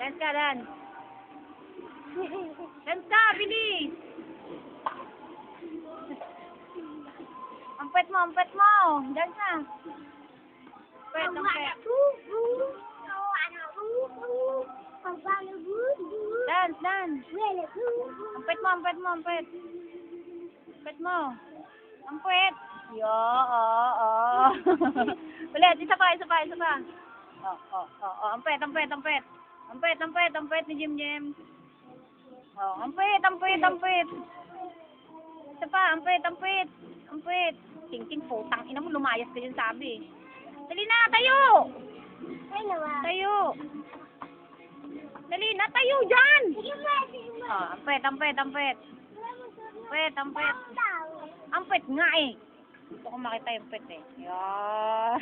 Dance ka, dance. Dance ka, bilis. Ampet mo, ampet mo. Dance na. Ampet, ampet. Dance, dance. Ampet mo, ampet mo, ampet. Ampet mo. Ampet. Yo, Ulit, isa pa, isa pa, isa pa. Ampet, ampet, ampet. Ampet, ampet, ampet ni Jim Jim. Ampet, ampet, ampet. Isa pa, ampet, ampet. Ampet. Ting-ting, putang ina mo, lumayas ka dyan sabi. Dali na, tayo! Tayo! Dali na, tayo dyan! Ampet, ampet, ampet. Ampet, ampet. Ampet nga eh. Gusto ko makita yung ampet eh. Yan.